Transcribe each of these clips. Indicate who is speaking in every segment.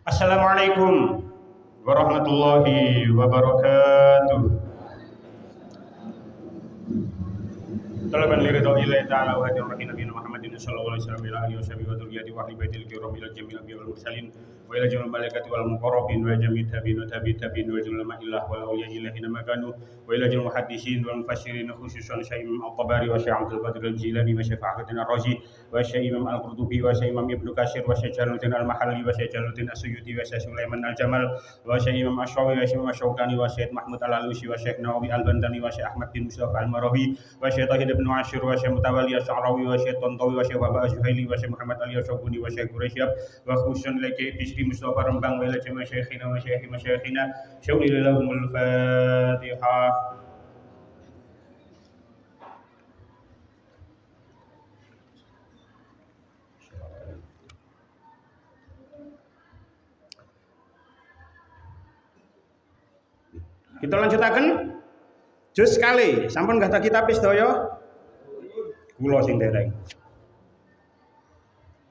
Speaker 1: Assalamualaikum warahmatullahi wabarakatuh. Talaban liridho ilahi ta'ala wa hadir rahim nabiyina Muhammadin sallallahu alaihi wasallam ila alihi washabihi wa dzurriyyati wa ahli baitil kiram ila jami'il anbiya'i wal mursalin wa ila jami'il malaikati wal muqarrabin wa jami'it tabi'in wa tabi'in wa jami'il ulama wal awliya ilahi makanu wa ila jami'il muhaddisin wal mufassirin khususan Syekh Imam At-Tabari wa Syekh Abdul Qadir Al-Jilani wa Syekh Fakhruddin Ar-Razi wa Syekh Imam Al-Qurtubi wa Syekh Imam Ibnu Katsir wa Syekh Jalaluddin Al-Mahalli wa Syekh Jalaluddin As-Suyuti wa Syekh Sulaiman Al-Jamal wa Syekh Imam Asy-Syafi'i wa Syekh Imam Asy-Syaukani wa Syekh Mahmud Al-Alusi wa Syekh Nawawi Al-Bantani wa Syekh Ahmad bin Mustafa Al-Marawi wa Syekh Tahir bin Asyir wa Syekh Mutawalli Asy-Sya'rawi wa Syekh Tontowi wa Syekh Baba Az-Zuhaili wa Syekh Muhammad Ali Asyabuni wa Syekh Quraisyab wa khususan laki Bisri Mustafa Rembang wa ila jami'i syekhina wa syekhi masyayikhina syaulillaahumul Fatihah. Kita lanjutaken juz kali sampun gata kitab sedaya kula sing dereng.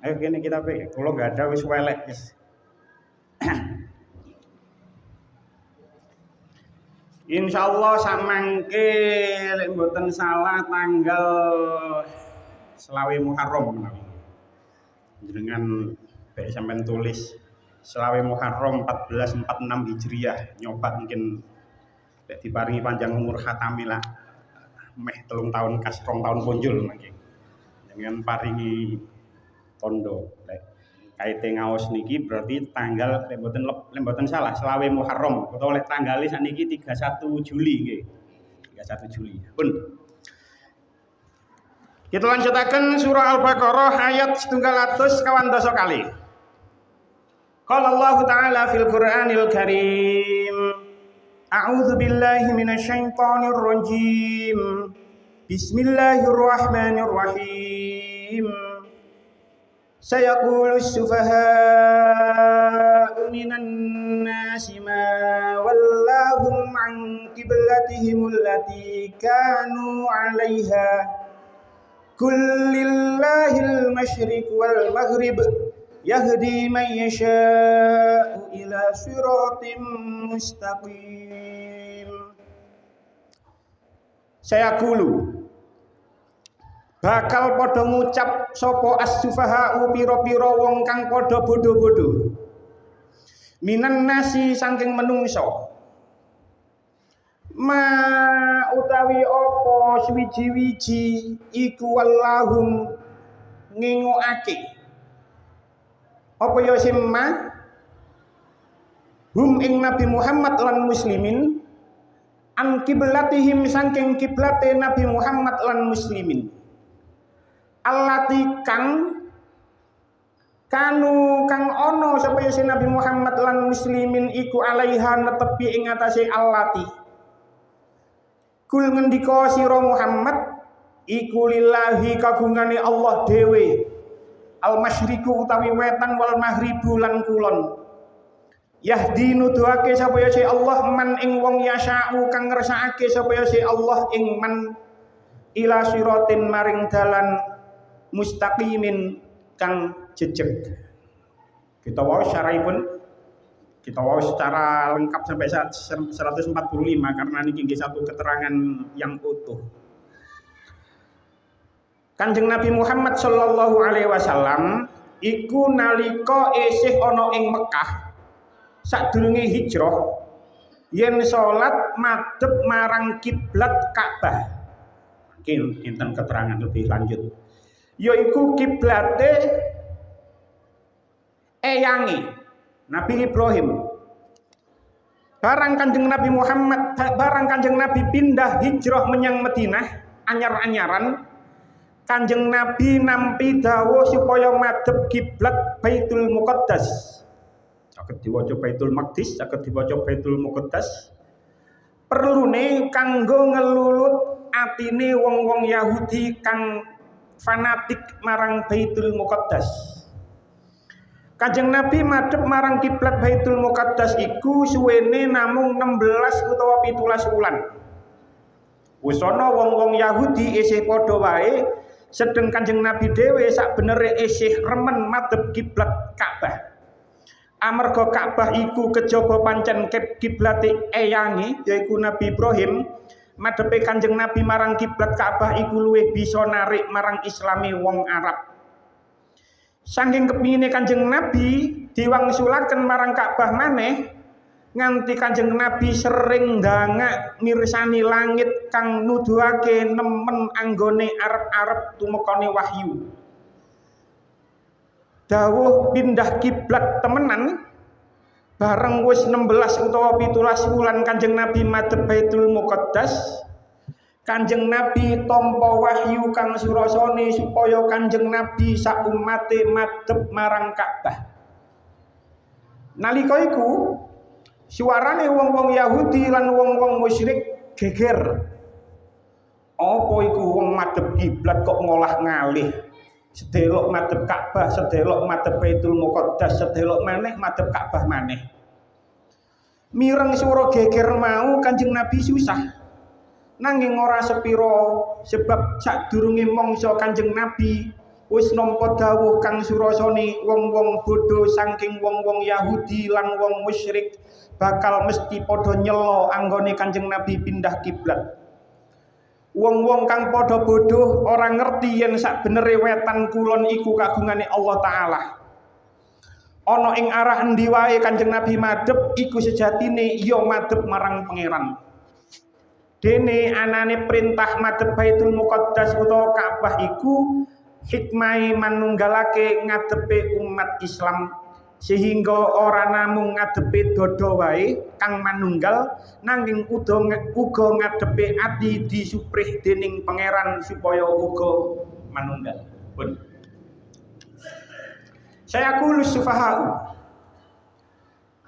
Speaker 1: Ayo kene kitab kula enggak ada wis welek wis. Insyaallah samangke lek mboten salah tanggal selawe Muharram menawi. Jenengan bae sampean tulis selawe Muharram 1446 Hijriah nyoba mungkin lek diparingi panjang umur khatami lah meh 3 tahun kas 2 tahun punjul mangke. Dengan paringi tondo lek kaite ngaos niki berarti tanggal lek mboten salah selawe Muharram utawa lek tanggale sakniki 31 Juli nggih. 31 Juli. Pun. Kita lanjutaken surah Al-Baqarah ayat 100 kali. Qala Allah Ta'ala fil Qur'anil Karim. A'udzu billahi minasyaitonir rajim. Bismillahirrahmanirrahim. Sayaqulu as-sufaha'u minan nasi ma wallahum 'an qiblatihim allati kanu 'alaiha. Qul lillahil masyriq wal maghrib yahdi man yasha'u ila siratim mustaqim. Sayaqulu bakal padha ngucap sapa as-sufaha'u pira-pira wong kang padha bodho-bodho minan nasi saking menungso ma utawi apa swiji-wiji iku wallahum ngingokake apa ya simma hum ing Nabi Muhammad lan muslimin an kiblatihim saking kiblate Nabi Muhammad lan muslimin allati kang kanu kang ono sapa ya Nabi Muhammad lan muslimin iku alaiha netepi ing atase allati. Kul ngendika sira Muhammad iku lillahi kagungane Allah dhewe. Al masyriqu utawi wetan wal maghribu lan kulon. Yahdi nuduhake sapa ya Allah man ing wong yasha'u kang ngersakake sapa ya Allah ing man ila siratin maring dalan mustaqimin kang jejeg. Kita waos secara lengkap sampai 145 karena ini satu keterangan yang utuh. Kanjeng Nabi Muhammad sallallahu alaihi wasallam iku nalika isih ana ing Mekah sadurunge hijrah yen salat madhep marang kiblat Ka'bah. Kinten keterangan lebih lanjut. Yaiku kiblate eyangi Nabi Ibrahim. Barang Kanjeng Nabi Muhammad, barang Kanjeng Nabi pindah hijrah menyang Madinah anyar-anyaran, Kanjeng Nabi nampi dawuh supaya madhep kiblat Baitul Muqaddas. Saged diwaca Baitul Maqdis, saged diwaca Baitul Muqaddas. Perlune kanggo ngelulut atine wong-wong Yahudi kang fanatik marang Baitul Muqaddas. Kanjeng Nabi madhep marang kiblat Baitul Muqaddas iku suwene namung 16 utawa 17 wulan. Wis ana wong-wong Yahudi isih padha wae sedeng Kanjeng Nabi dhewe sak benere isih remen madhep kiblat Ka'bah.
Speaker 2: Amarga Ka'bah iku kejaba pancen kiblate eyange yaiku Nabi Ibrahim, madhepe Kanjeng Nabi marang kiblat Ka'bah iku luwih bisa narik marang Islame wong Arab. Saking kepingine Kanjeng Nabi diwangsulaken marang Ka'bah maneh, nganti Kanjeng Nabi sering ndangak mirsani langit kang nuduhake nemen anggone arep-arep tumekane wahyu. Dawuh pindah kiblat temenan bareng wis 16 utawa 17 wulan Kanjeng Nabi madhep Baitul Muqaddas. Kanjeng Nabi tampa wahyu kang surasane supaya Kanjeng Nabi sak umate madhep marang Ka'bah. Nalika iku suarane wong-wong Yahudi lan wong-wong musyrik geger. Apa iku wong madhep kiblat kok ngolah ngalih? Sedelok madhep Ka'bah, sedelok madhep Baitul Muqaddas, sedelok maneh madhep Ka'bah maneh. Mireng swara geger mau Kanjeng Nabi susah. Nanging ora sepiro sebab sadurunge mangsa Kanjeng Nabi wis nampa dawuh kang surasane wong-wong bodho saking wong-wong Yahudi lan wong musyrik bakal mesti padha nyela anggone Kanjeng Nabi pindah kiblat. Wong-wong kang padha bodoh ora ngerti yen sakbenere wetan kulon iku kagungane Allah Ta'ala. Ana ing arah endi wae Kanjeng Nabi madhep iku sejatine ya madhep marang pangeran. Dene anane perintah madhep Baitul Muqaddas utawa Ka'bah iku hikmahe manunggalake ngadepe umat Islam, sehingga ora namung ngadepe dodo wae kang manunggal, nanging uga ngadepe ati disuprih dening pangeran supaya uga manunggal. Pun saya kulus sufahau,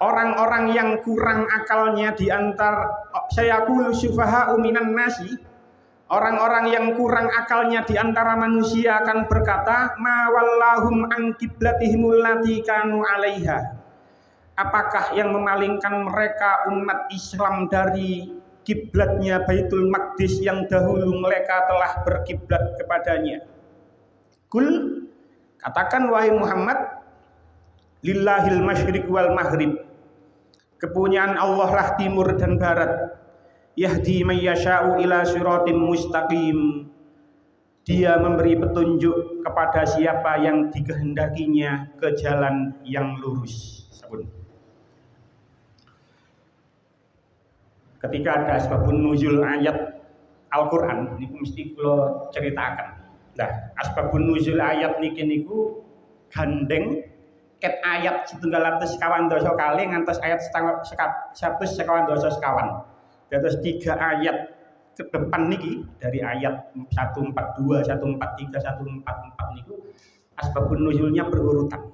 Speaker 2: orang-orang yang kurang akalnya di antara saya kulus sufahau minan nasi, orang-orang yang kurang akalnya di antara manusia akan berkata, ma wallahum an qiblatihimul lati kanu 'alaiha. Apakah yang memalingkan mereka umat Islam dari kiblatnya Baitul Maqdis yang dahulu mereka telah berkiblat kepadanya? Kul, katakan wahai Muhammad, lillahil masyriq wal maghrib. Kepunyaan Allah lah timur dan barat. Yahdi may yasha'u ila siratim mustaqim. Dia memberi petunjuk kepada siapa yang dikehendakinya ke jalan yang lurus. Sabun. Ketika ada asbabun nuzul ayat Al-Qur'an niku mesti kula ceritakan. Nah, asbabun nuzul ayat niki niku gandeng ket ayat 712 kali ngantos ayat 112 sekawan. Terus 3 ayat ke depan niki dari ayat 142, 143, 144 niku asbabun nuzulnya berurutan.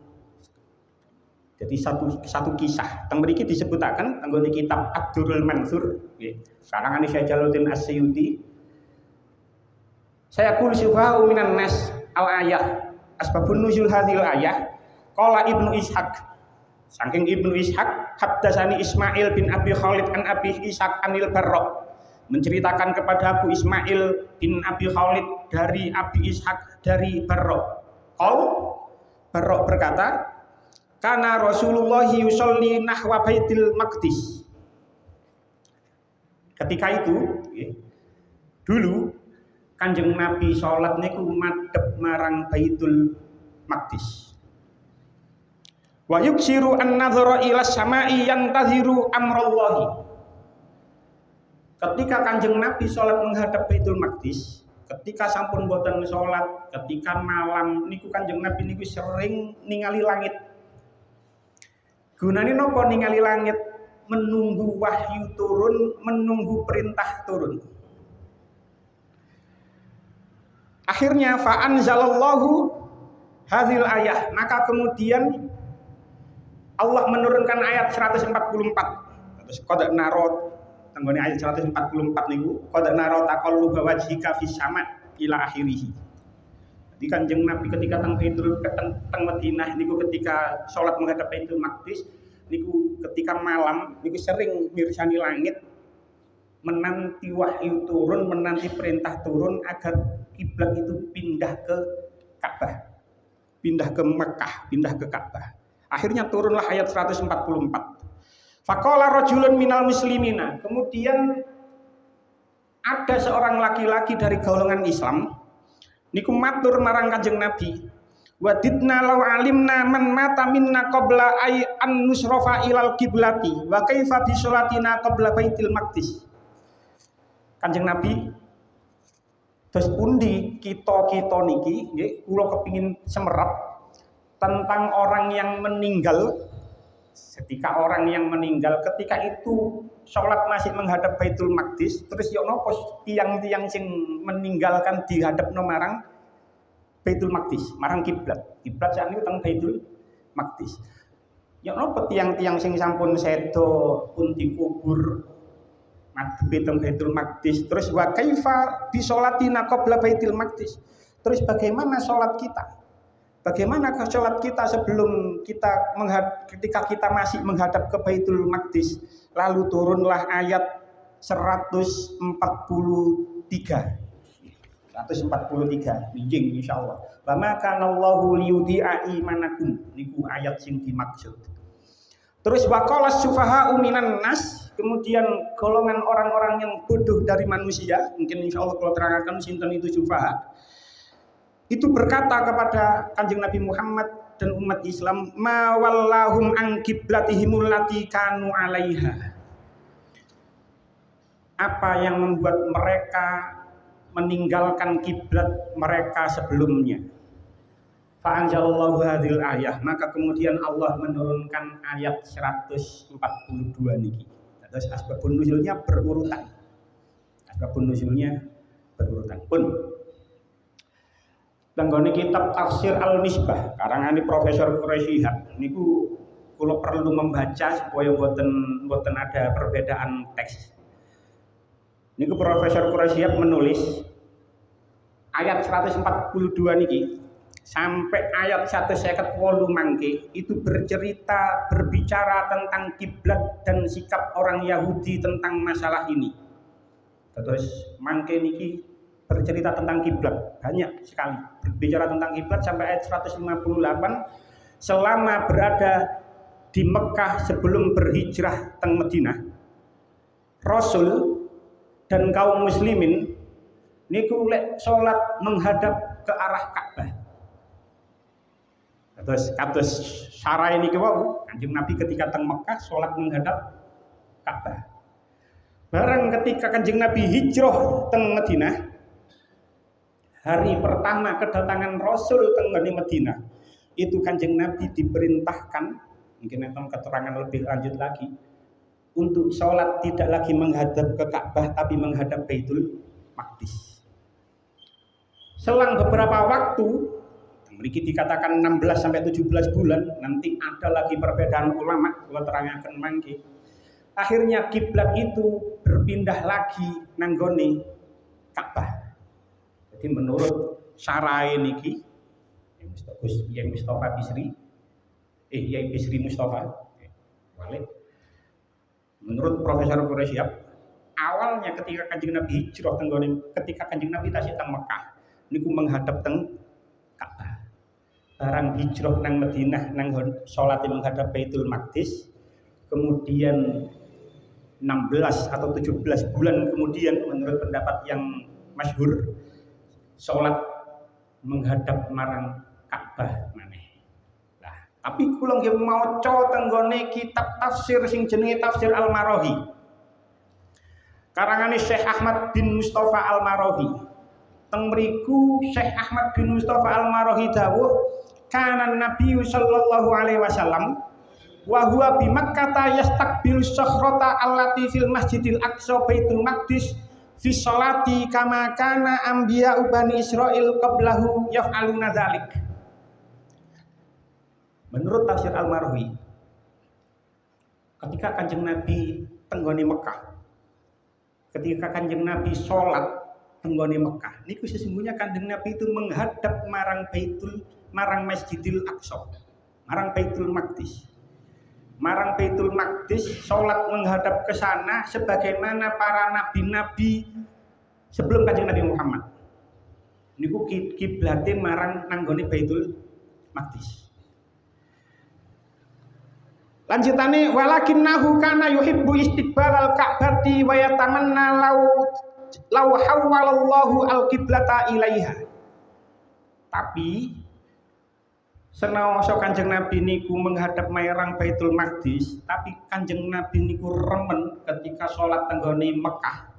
Speaker 2: Jadi satu kisah. Teng mriki disebutaken anggone kitab Ad-Durrul Mansur nggih. Karangane Syekh Jalaluddin As-Suyuti. Saya qul syufa'u minan nas al-ayah. Asbabun nuzul hadhil ayah qala Ibnu Ishaq. Saking Ibnu Ishaq, haddatsani Ismail bin Abi Khalid an Abi Ishaq anil Barra. Menceritakan kepada aku Ismail bin Abi Khalid dari Abi Ishaq dari Barra. Barra berkata, kana Rasulullah yusolli nahwa Baitil Maqdis. Ketika itu, dulu Kanjeng Nabi salat niku madhep marang Baitul Maqdis. Wa yuksiru an-nadhara ila samai yantaziru amrallahi. Ketika Kanjeng Nabi salat menghadap Baitul Maqdis, ketika sampun boten salat, ketika malam niku Kanjeng Nabi niku sering ningali langit. Gunane napa ningali langit? Menunggu wahyu turun, menunggu perintah turun. Akhirnya fa anzalallahu hadzal ayah, maka kemudian Allah menurunkan ayat 144. Terus qad narot tenggone ayat 144 niku qad narot taqalluba wajhika fis sama ila akhirih. Jadi Kanjeng Nabi ketika teng Madinah niku ketika salat menghadap Baitul Maqdis niku ketika malam niku sering mirsani langit menanti wahyu turun, menanti perintah turun agar kiblat itu pindah ke Ka'bah, pindah ke Mekah, pindah ke Ka'bah. Akhirnya turunlah ayat 144. Faqala rajulun minal muslimina. Kemudian ada seorang laki-laki dari golongan Islam niku matur marang Kanjeng Nabi, wadidna law alimna man mata minna qabla ay an nusrafa ilal kiblati wa kaifa bi sholatina qabla baitil maqdis. Kanjeng Nabi, terus pundi kita niki nggih kula kepingin semerap tentang orang yang meninggal. Ketika orang yang meninggal ketika itu sholat masih menghadap Baitul Maqdis, terus yo nopo tiang-tiang sing meninggalkan dihadapno marang Baitul Maqdis, marang kiblat. Kiblat sakniki teng Baitul Maqdis. Yo nopo tiang-tiang sing sampun sedo pun dikubur madhepe teng Baitul Maqdis, terus wa kaifa bi sholatina qabla Baitul Maqdis. Terus bagaimana sholat kita? Bagaimana sholat kita sebelum ketika kita masih menghadap ke Baitul Maqdis? Lalu turunlah ayat 143. 143 minjing insyaallah. Wa ma kana Allahu liyudhi'a imanakum. Niku ayat sing dimaksud. Terus waqala sufaha'u minan nas, kemudian golongan orang-orang yang bodoh dari manusia, mungkin insyaallah kalau terangkan sinten itu sufaha. Itu berkata kepada Kanjeng Nabi Muhammad dan umat Islam, ma wallahum an qiblatihimul lati kanu 'alaiha. Apa yang membuat mereka meninggalkan kiblat mereka sebelumnya? Fa anzalallahu hadzal ayah, maka kemudian Allah menurunkan ayat 142 niki. Terus asbabun nuzulnya berurutan. Asbabun nuzulnya berurutan. Pun Tanggone kitab Tafsir Al-Misbah karangane Profesor Quraisyihab niku kula perlu membaca supaya mboten ada perbedaan teks. Niku Profesor Quraisyihab menulis ayat 142 niki sampai ayat 158 mangke itu berbicara tentang kiblat dan sikap orang Yahudi tentang masalah ini. Terus mangke niki bercerita tentang kiblat banyak sekali, berbicara tentang kiblat sampai ayat 158 selama berada di Mekah sebelum berhijrah teng Madinah. Rasul dan kaum muslimin niku lek salat menghadap ke arah Ka'bah. Kados sarai niki wau Kanjeng Nabi ketika teng Mekah salat menghadap Ka'bah. Barang ketika Kanjeng Nabi hijrah teng Madinah, hari pertama kedatangan Rasul teng Madinah, itu Kanjeng Nabi diperintahkan, mungkin itu keterangan lebih lanjut lagi, untuk sholat tidak lagi menghadap ke Ka'bah tapi menghadap Baitul Maqdis. Selang beberapa waktu, memiliki dikatakan 16 sampai 17 bulan, nanti ada lagi perbedaan ulama, kalau terangkan mangke. Akhirnya kiblat itu berpindah lagi nanggone Ka'bah. Jadi menurut sarai niki yang Mustafa Bisri Yai Bisri Mustafa balik, menurut Profesor Quraisyihab awalnya ketika Kanjeng Nabi hijrah ketika Kanjeng Nabi tasih teng Mekah niku menghadap teng Ka'bah. Barang hijrah nang Madinah nang salat menghadap Baitul Maqdis, kemudian 16 atau 17 bulan kemudian menurut pendapat yang masyhur sholat menghadap marang Ka'bah maneh. Nah, tapi kula nggih maca tenggone kitab tafsir sing jenenge Tafsir Al-Marahi. Karangane Syekh Ahmad bin Mustafa Al-Marahi. Teng mriku Syekh Ahmad bin Mustafa Al-Marahi dawuh, kana Nabi sallallahu alaihi wasallam wa huwa bi Makkah yastaqbilu sakhrata allati fil Masjidil Aqsa Baitul Maqdis fi sholati kama kana anbiya Bani Israil qablahu yaf'aluna dzalik. Menurut Tafsir Al-Marwi, ketika Kanjeng Nabi tenggone Mekah, ketika Kanjeng Nabi sholat tenggone Mekah, niku sesungguhnya Kanjeng Nabi itu menghadap marang Masjidil Aqsa, marang Baitul Maqdis. Marang Baitul Maqdis, sholat menghadap ke sana sebagaimana para nabi-nabi sebelum Kanjeng Nabi Muhammad. Niku kiblate marang nanggone Baitul Maqdis. Lanjutane walakinnahu kana yuhibbu istiqbalal ka'bati wa yatamanna law hawwalallahu al-qiblata ilaiha. Tapi senaosa Kanjeng Nabi niku menghadap marang Baitul Maqdis, tapi Kanjeng Nabi niku remen ketika sholat tenggone Mekah.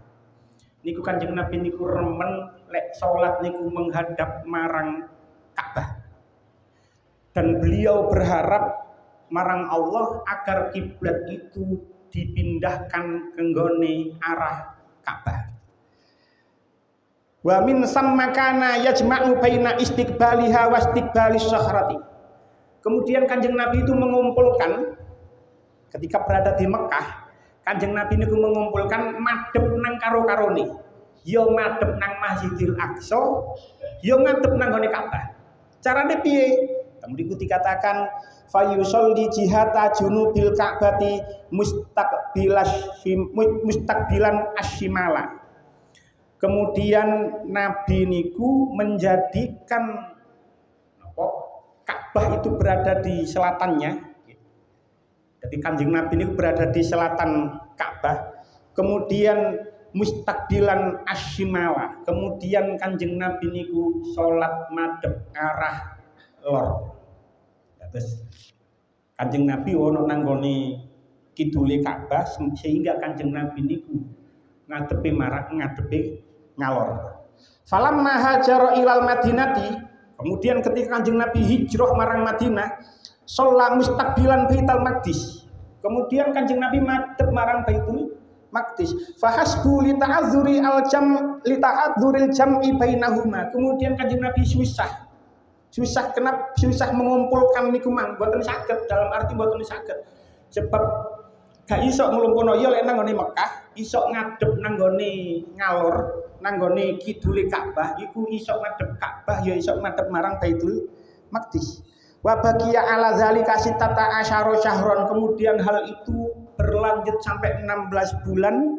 Speaker 2: Niku Kanjeng Nabi niku remen lek sholat niku menghadap marang Ka'bah. Dan beliau berharap marang Allah agar kiblat itu dipindahkan ke nggone arah Ka'bah. Wa min sammakana yajma'u baina istiqbaliha wa istiqbalis sakhrati. Kemudian Kanjeng Nabi itu mengumpulkan ketika berada di Mekah, Kanjeng Nabi niku mengumpulkan madhep nang karo-karone. Ya madhep nang Masjidil Aqsa, ya madhep nang nggone Ka'bah. Carane piye? Kemudian dikatakan fayusolli jihata junubil Ka'bati mustaqbilan asyimala. Kemudian Nabi niku menjadikan Ka'bah itu berada di selatannya. Jadi Kanjeng Nabi niku berada di selatan Ka'bah. Kemudian mustaqbilan asyimala. Kemudian Kanjeng Nabi niku salat madhep arah lor. Terus Kanjeng Nabi ono nang gone kidule Ka'bah sehingga Kanjeng Nabi niku ngadepi ngalor. Falamma hajara ilal Madinati, kemudian ketika Kanjeng Nabi hijrah marang Madinah, sholat mustaqbilan Baitul Maqdis. Kemudian Kanjeng Nabi madhep marang Baitul Maqdis. Fahasbu li ta'adzuri al-jam'il jam'i bainahuma. Kemudian Kanjeng Nabi susah mengumpulkan niku mang mboten saged, dalam arti mboten saged. Sebab gak iso nglumpuhno ya lek nang ngene Mekah, iso ngadep nang gone ngalor, nang gone kidule Ka'bah, iku iso ngadep Ka'bah ya iso ngadep marang Baitul Maqdis. Wa baqiya ala zalika sittata asyara syahron. Kemudian hal itu berlanjut sampai 16 bulan.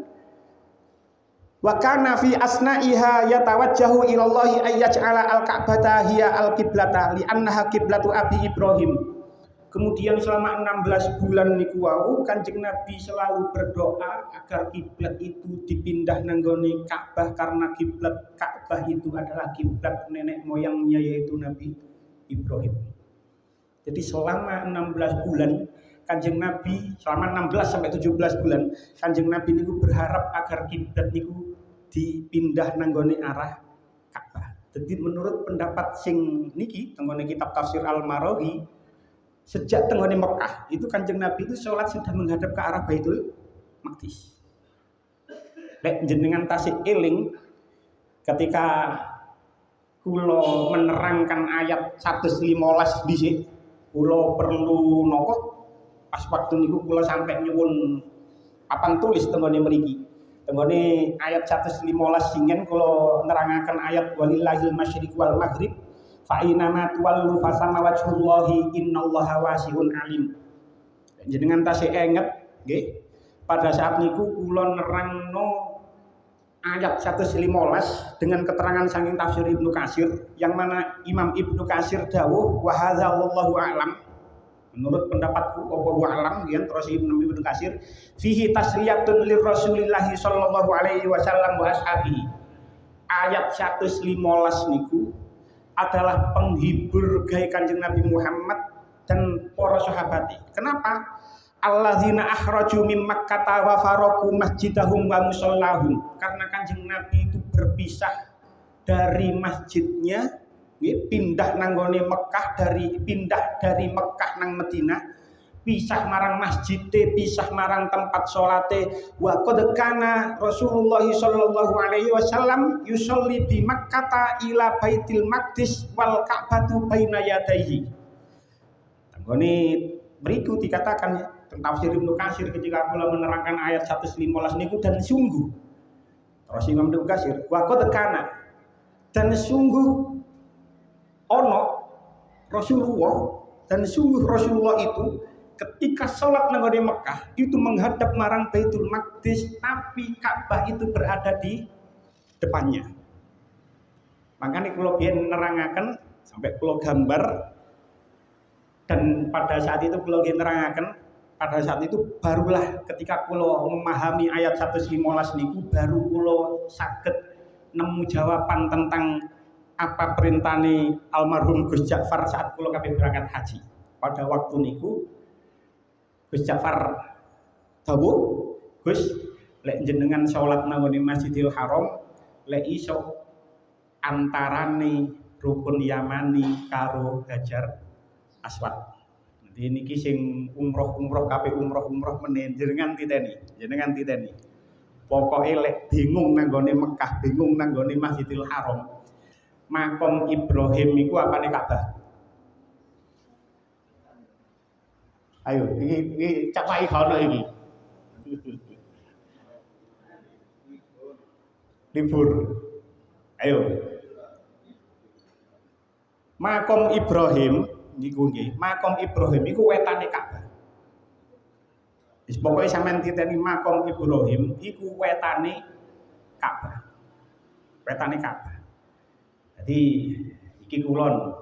Speaker 2: Wa kana fi asna'iha yatawajjahu ila Allah ayyaj'ala al-Ka'bata hiya al-qiblata li'annaha qiblatu Abi Ibrahim. Kemudian selama 16 bulan niku wau Kanjeng Nabi selalu berdoa agar kiblat itu dipindah nang nggone Ka'bah karena kiblat Ka'bah itu adalah kiblat nenek moyangnya yaitu Nabi Ibrahim. Jadi selama 16 bulan Kanjeng Nabi selama 16 sampai 17 bulan Kanjeng Nabi niku berharap agar kiblat niku dipindah nang nggone arah Ka'bah. Jadi menurut pendapat sing niki tenggone kitab tafsir Al-Marawi, sejak tenggone Mekah itu Kanjeng Nabi itu sholat sudah menghadap ke arah Baitul Maqdis. Lek jenengan tasik eling ketika kula menerangkan ayat 115 dhisik, kula perlu napa pas waktu niku kula sampai nyuwun papan tulis tenggone mriki. Tenggone ayat 115 singen kula nerangaken ayat walillahil masyriq wal maghrib fa inama tuwallu fasama wajhullahi innallaha wasi'un alim. Jenengan tasih inget nggih, pada saat niku kula nerangno ayat 115 dengan keterangan saking tafsir Ibnu Katsir yang mana Imam Ibnu Katsir dawuh wa hadza wallahu a'lam. Menurut pendapatku wallahu a'lam yen terus Ibnu Katsir fihi tasliyatun lir Rasulillah sallallahu alaihi wasallam wa ashabihi. Ayat 115 niku adalah penghibur gaya Kanjeng Nabi Muhammad dan para sahabat. Kenapa? Alladzina akhraju mim Makkah wa faraku masjidahum wa musallahum. Karena Kanjeng Nabi itu berpisah dari masjidnya, pindah nang gone Mekah, pindah dari Mekah nang Madinah, pisah marang masjide, pisah marang tempat salate. Wa qad kana Rasulullah sallallahu alaihi wasallam yusolli bi Makkah ila Baitil Maqdis wal Ka'batu baina yadayhi. Tanggone berikut dikatakan ya, tafsir Ibnu Katsir ketika kula menerangkan ayat 115 niku dan sungguh. Terus Imam Ibnu Katsir, wa qad kana dan sungguh ono Rasulullah dan sungguh Rasulullah itu ketika sholat nang di Mekah itu menghadap marang Baitul Maqdis, tapi Ka'bah itu berada di depannya. Makanya kalau biyen nerangaken sampai kalau gambar dan pada saat itu kalau biyen nerangaken pada saat itu barulah ketika kula memahami ayat 115 niku baru kula saged nemu jawaban tentang apa perintahane almarhum Gus Ja'far saat kula kabeh berangkat haji. Pada waktu niku Gus Ja'far dawuh, Gus, lek jenengan salat nang Masjidil Haram, lek iso antarane rukun Yamani karo Hajar Aswad. Jadi niki sing umroh kabeh umroh menen jenengan titeni. Pokoke lek bingung nang gone Mekah, bingung nang gone Masjidil Haram, Makom Ibrahim iku apane Ka'bah? Ayo, iki capai kono iki. Libur. Ayo. Makom Ibrahim niku nggih, Makom Ibrahim iku wetane Ka'bah. Wis pokoke sampean titeni Makom Ibrahim iku wetane Ka'bah. Wetane Ka'bah. Jadi iki kulon.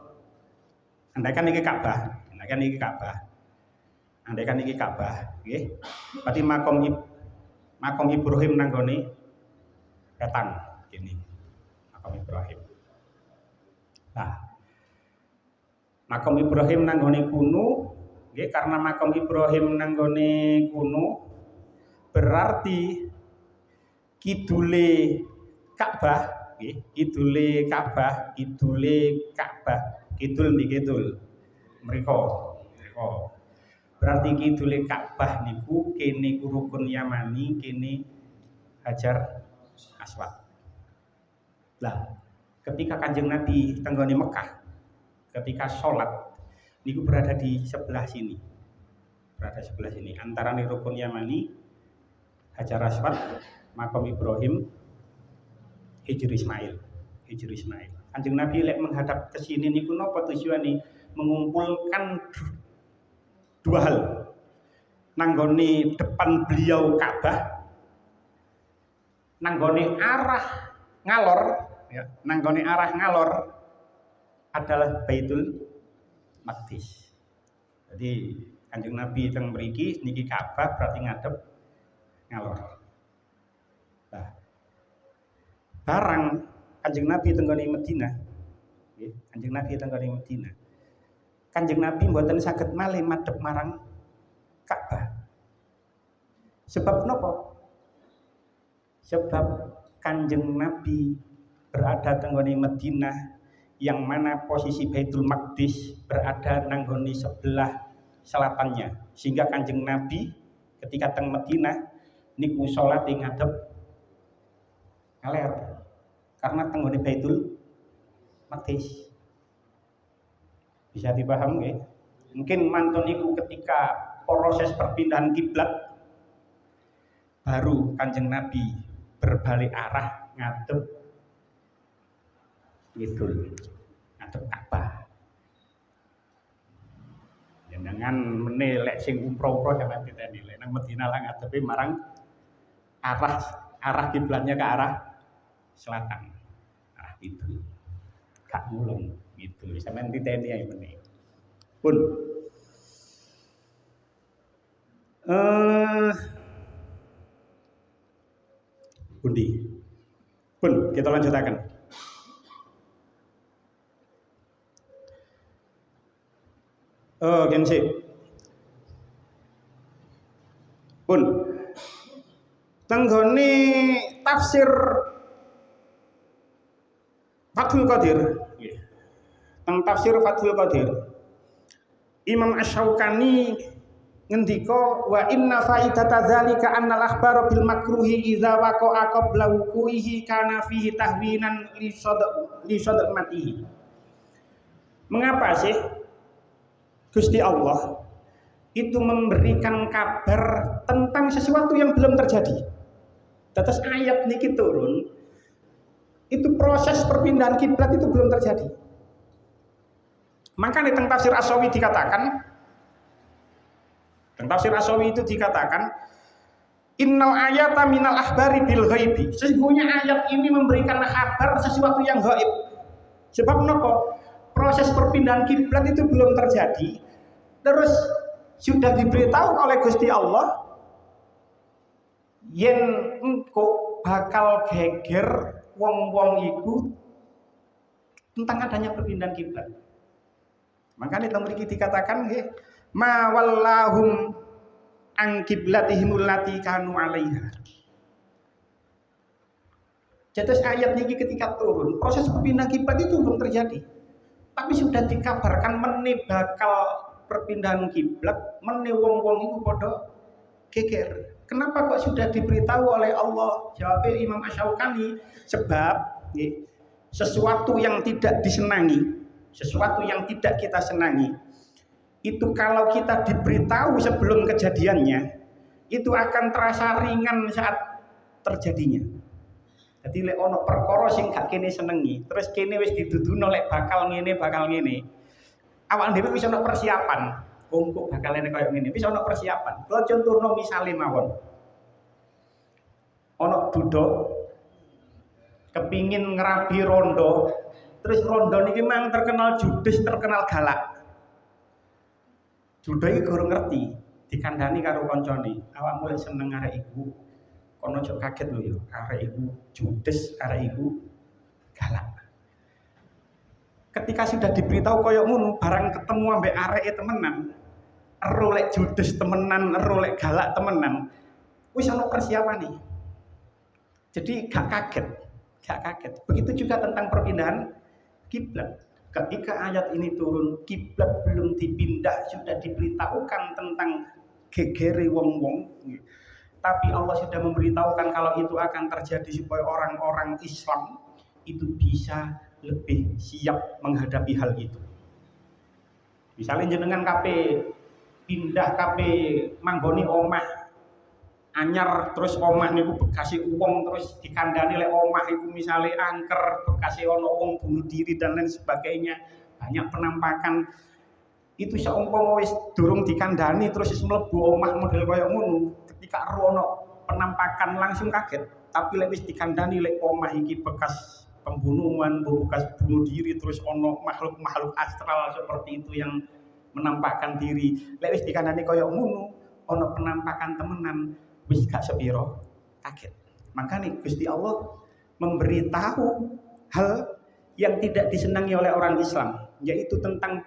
Speaker 2: Andaikan iki Ka'bah, nggih. Berarti Makom Ibrahim nang gone wetan kene. Makom Ibrahim. Nah, Makom Ibrahim nang gone kuno, nggih, karena Makom Ibrahim nang gone kuno berarti kidule Ka'bah. Kidul mriko. Berarti kidule Ka'bah niku kene rukun Yamani, kene Hajar Aswad. Lah, ketika Kanjeng Nabi tenggone Mekah, ketika sholat niku berada di sebelah sini. Antara rukun Yamani, Hajar Aswad, Makom Ibrahim, Hijr Ismail. Kanjeng Nabi lek menghadap ke sini niku napa tujuane? Mengumpulkan dua hal. Nanggone depan beliau Ka'bah, nanggone arah ngalor adalah Baitul Maqdis. Jadi Kanjeng Nabi teng mriki niki Ka'bah berarti ngadep ngalor. Nah, barang Kanjeng Nabi tenggone Madinah, nggih, Kanjeng Nabi mboten saged malih madhep marang Ka'bah. Sebab napa? Sebab Kanjeng Nabi berada tenggone Madinah yang mana posisi Baitul Maqdis berada nanggone sebelah selatannya. Sehingga Kanjeng Nabi ketika teng Madinah niku salat ngadep ngaler. Karena tenggone Baitul Maqdis. Bisa dipaham nggih? Mungkin mantun niku ketika proses perpindahan kiblat baru Kanjeng Nabi berbalik arah ngadep ngidul, ngadep Ka'bah. Jangan menelek sing umroh-umroh sampeyan diteni lek nang Madinah lah ngadepe marang arah kiblatnya ke arah selatan. Arah itu. Gak ngulung gitu. Sampeyan diteni ae meneh. Pun Bundi. Pun kita lanjutakan. Gensi. Pun tenggone tafsir Fathul Qadir. Teng tafsir Fathul Qadir, Imam Asy-Syaukani ngendika wa inna faidata dzalika annal akhbara bil makruhi idza waqa'a qabla wuqu'ihi kana fihi tahwinan li sadaqatihi. Mengapa sih Gusti Allah itu memberikan kabar tentang sesuatu yang belum terjadi? Terus ayat niki turun, itu proses perpindahan kiblat itu belum terjadi. Maka di tafsir As-Sawi dikatakan, tafsir As-Sawi itu dikatakan, innal ayata minal akhbari bil ghaibi. Sesungguhnya ayat ini memberikan kabar sesuatu yang gaib. Sebab kenapa? Proses perpindahan kiblat itu belum terjadi. Terus sudah diberitahu oleh Gusti Allah yen engko bakal geger wong-wong iku tentang adanya perpindahan kiblat. Makanya teng mriki dikatakan nggih ma wallahum an qiblatihimul lati kanu 'alaiha. Jadi ayat ini ketika turun, proses perpindahan kiblat itu belum terjadi. Tapi sudah dikabarkan meneh bakal perpindahan kiblat, meneh wong-wong itu padha geger. Kenapa kok sudah diberitahu oleh Allah? Jawab Imam Asy-Syaukani, sebab sesuatu yang tidak disenangi, sesuatu yang tidak kita senangi, itu kalau kita diberitahu sebelum kejadiannya, itu akan terasa ringan saat terjadinya. Jadi lek ono perkara sing gak kene senengi, terus kene wis diduduno lek bakal ngene, awak dhewe wis ono persiapan. Kok bakal ngene koyo ngene, wis ono persiapan. Kalau contohno misale mawon. Ono budak kepingin ngerabi rondo, terus rondo niki mang terkenal judes, terkenal galak. Judes iki guru ngerti, dikandani karo koncone, awak mulai seneng arek iku. Kono ojo kaget lho ya, arek iku judes, arek iku galak. Ketika sudah diberitahu koyo ngono, barang ketemu ambek areke temenan, ero lek judes temenan, ero lek galak temenan, wis ono persiapane. Jadi gak kaget. Begitu juga tentang perpindahan kiblat. Ketika ayat ini turun, kiblat belum dipindah, sudah diberitahukan tentang gegere wong-wong. Tapi Allah sudah memberitahukan kalau itu akan terjadi supaya orang-orang Islam itu bisa lebih siap menghadapi hal itu. Misalnya jenengan pindah manggoni omah anyar, terus omah niku bekasi uang, terus dikandani lek omah iku misalnya angker, bekasi ono wong bunuh diri dan lain sebagainya, banyak penampakan. Itu seumpama wis durung dikandani terus wis mlebu omah model kaya ngono, ketika ono penampakan langsung kaget. Tapi lek wis dikandani lek omah iki bekas pembunuhan, bekas bunuh diri, terus ono makhluk-makhluk astral seperti itu yang menampakkan diri, lek wis dikandani kaya ngono, ono penampakan temenan, wis gak sepiro kaget. Makanya Gusti Allah memberitahu hal yang tidak disenangi oleh orang Islam, yaitu tentang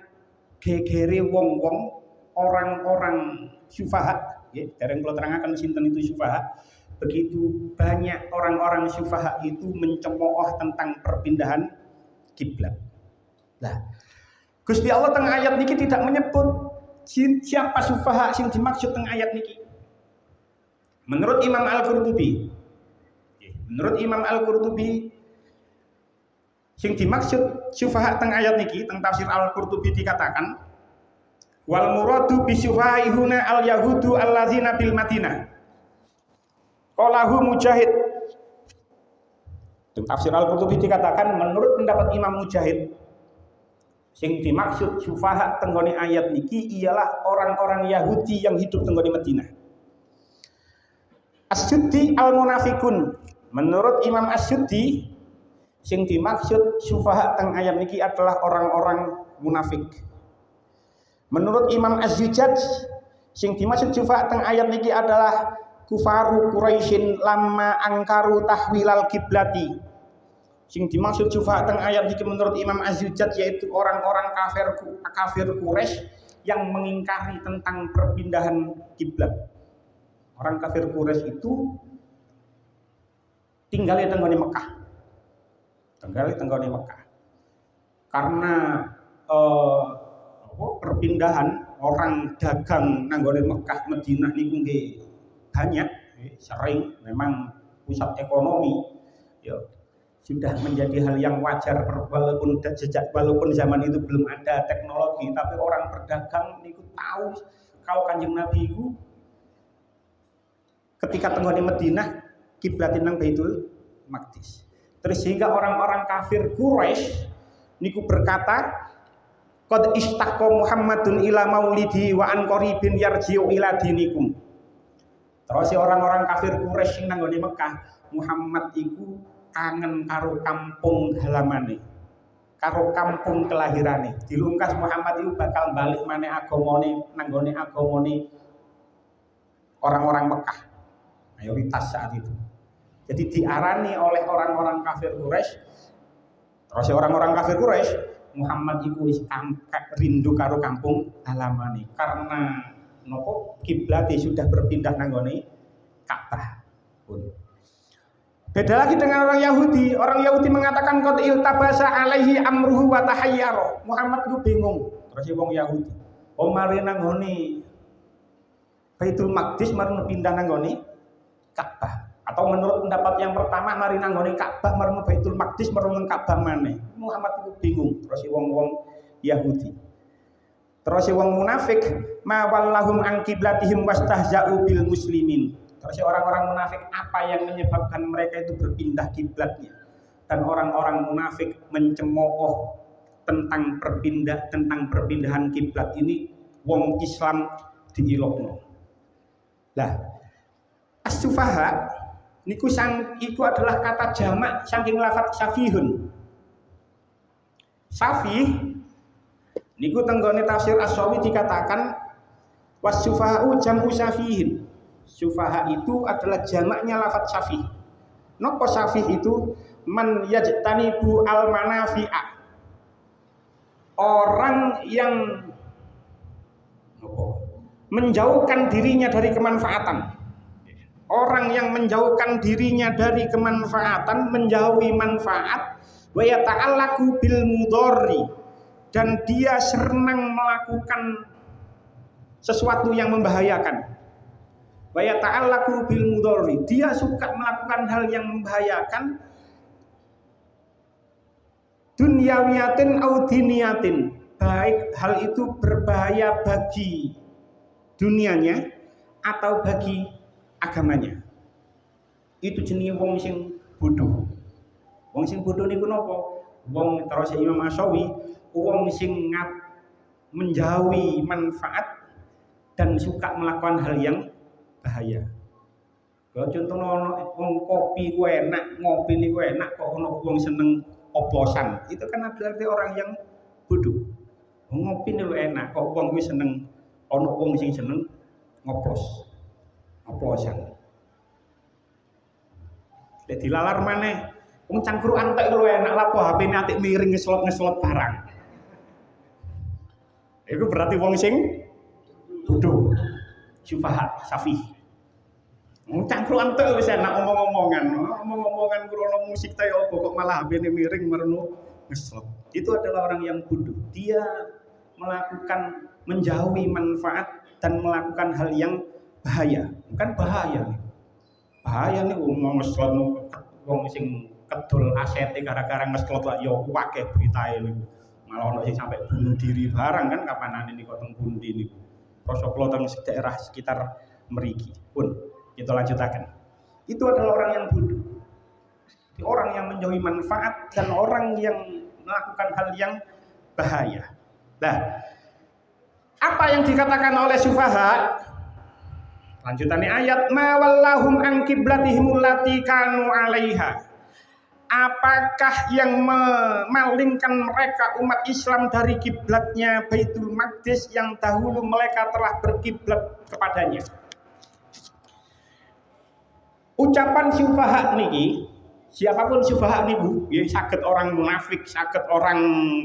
Speaker 2: gegere wong-wong orang-orang syufaha. Ya, dereng kula terangaken sinten itu syufaha. Begitu banyak orang-orang syufaha itu mencemooh tentang perpindahan kiblat. Nah, Gusti Allah teng ayat niki tidak menyebut siapa syufaha sing dimaksud teng ayat niki. Menurut Imam Al-Qurtubi, sing dimaksud syufaha teng ayat niki teng tafsir Al-Qurtubi dikatakan wal muradu bi syufahai huna al yahudu allazina bil Madinah. Qalahu Mujahid. Teng tafsir Al-Qurtubi dikatakan menurut pendapat Imam Mujahid, sing dimaksud syufaha teng gone ayat niki ialah orang-orang Yahudi yang hidup teng gone Madinah. As-Suddi al-Munafikun. Menurut Imam As-Suddi, sing dimaksud syufaha teng ayat niki adalah orang-orang munafik. Menurut Imam Az-Zujaj, sing dimaksud syufaha teng ayat niki adalah kufaru Quraisyin lamma angkaru tahwilal kiblati. Sing dimaksud syufaha teng ayat niki menurut Imam Az-Zujaj yaitu orang-orang kafir Quraisy yang mengingkari tentang perpindahan kiblat. Orang kafir Quraisy itu tinggal di tenggone Mekah. Karena perpindahan orang dagang nanggone Mekah Madinah niku nggih banyak, sering memang pusat ekonomi. Ya, sudah menjadi hal yang wajar walaupun zaman itu belum ada teknologi, tapi orang berdagang niku tahu kalau Kanjeng Nabi itu ketika tenggone Madinah kiblatin nang Baitul Maqdis. Terus sehingga orang-orang kafir Quraisy niku berkata, qad istaqqa Muhammadun ila maulidi wa an qaribin yarji'u ila dinikum. Terus orang-orang kafir Quraisy sing nang nggone Mekah, Muhammad iku kangen karo kampung halamane. karo kampung kelahirane. Dilungkas Muhammad itu bakal balik maneh agamane nanggone agamane orang-orang Mekah. Mayoritas saat itu. Jadi diarani oleh orang-orang kafir Quraisy. Terus orang-orang kafir Quraisy, Muhammad itu wis rindu karo kampung halamane karena nopo kiblate sudah berpindah nanggone Ka'bah. Beda lagi dengan orang Yahudi. Orang Yahudi mengatakan qad iltabasa alaihi amruhu wa tahayyara. Muhammad itu bingung. Terus wong Yahudi, mari nanggone Baitul Maqdis mari pindah nanggone Ka'bah. Atau menurut pendapat yang pertama mari nanggone Ka'bah mari Baitul Maqdis mari nang Ka'bah maneh. Muhammad itu bingung. Terus wong-wong Yahudi. Terus wong munafik ma wallahum an qiblatihim wastahza'u bil muslimin. Terus orang-orang munafik apa yang menyebabkan mereka itu berpindah kiblatnya? Dan orang-orang munafik mencemooh tentang perpindahan kiblat ini wong Islam diilokno. Lah, as-sufaha niku iku adalah kata jamak saking lafaz safihun. Safih niku tenggone tafsir As-Sawi dikatakan was-sufaha'u jam'u safihin. Sufaha itu adalah jamaknya lafaz safih. Nopo safih itu man yajtanibu al-manafi'a. Orang yang menjauhkan dirinya dari kemanfaatan. Orang yang menjauhkan dirinya dari kemanfaatan, menjauhi manfaat, wa yata'allaqu bil mudorri, dan dia senang melakukan sesuatu yang membahayakan. Wa yata'allaqu bil mudorri, dia suka melakukan hal yang membahayakan, dunyawiyatin au diniyatin, baik hal itu berbahaya bagi dunianya atau bagi agamanya. Itu jenenge wong sing bodoh. Wong sing bodoh niku napa? Wong terus Imam Asyawi, wong sing menjauhi manfaat dan suka melakukan hal yang bahaya. Kalau contohnya wong kopi ku enak, ngopi niku enak, kok ono wong seneng oplosan. Itu kan berarti orang yang bodoh. Ngopi niku enak, kok wong kuwi seneng, ono wong sing seneng ngoplos. Oplosan. Lek dilalar maneh, wong cangkruk antek lu enak lapo HP-ne atik miring ngeslot barang. Iku berarti wong sing bodoh. Sufaha, safih. Wong cangkruk antek wis enak omong-omongan krono musik ta yo kok malah HP-ne miring merenu ngeslot. Itu adalah orang yang bodoh. Dia melakukan menjauhi manfaat dan melakukan hal yang bahaya. Bukan bahaya nih. Bahaya nih wong ngeslot wong sing kedul asete gara-gara ngeslot lah yo akeh beritae niku. Malah ono sing sampai bunuh diri barang kan kapanane niku teng pundi niku. Protokol teng daerah sekitar mriki. Pun kita lanjutaken. Itu adalah orang yang bodoh. Orang yang menjauhi manfaat dan orang yang melakukan hal yang bahaya. Nah, apa yang dikatakan oleh sufaha? Lanjutannya ayat ma wallahum an qiblatihim allati kanu 'alaiha. Apakah yang memalingkan mereka umat Islam dari kiblatnya Baitul Maqdis yang dahulu mereka telah berkiblat kepadanya? Ucapan sufaha niki, siapapun sufaha niku, ya saged orang munafik, saged orang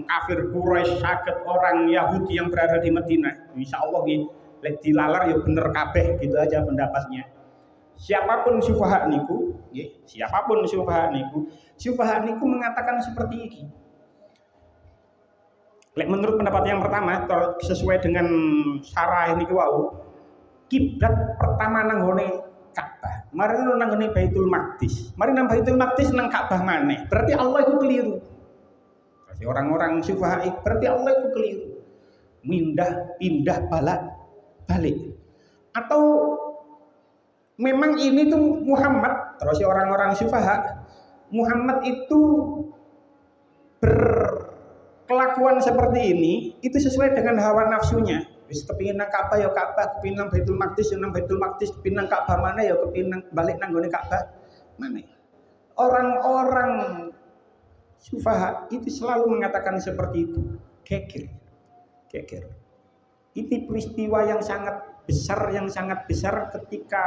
Speaker 2: kafir Quraisy, saged orang Yahudi yang berada di Madinah. Insyaallah nggih lek dilalar ya bener kabeh, gitu aja pendapatnya. Siapapun sufaha niku, nggih, siapapun sufaha niku mengatakan seperti ini. Lek menurut pendapat yang pertama, sesuai dengan syarah niku wau, kiblat pertama nanggone Ka'bah. Mari nanggone Baitul Maqdis. Mari nang Baitul Maqdis nang Ka'bah maneh. Berarti Allah itu keliru. Berarti orang-orang sufaha berarti Allah itu keliru. Pindah balik. Atau memang ini tuh Muhammad, terus orang-orang sufaha, Muhammad itu berkelakuan seperti ini itu sesuai dengan hawa nafsunya. Wis kepingin nang Ka'bah ya Ka'bah, kepingin nang Baitul Maqdis ya nang Baitul Maqdis, kepingin nang Ka'bah mana ya kepingin balik nang gone Ka'bah mana. Orang-orang Sufaha itu selalu mengatakan seperti itu. Geger. Ini peristiwa yang sangat besar ketika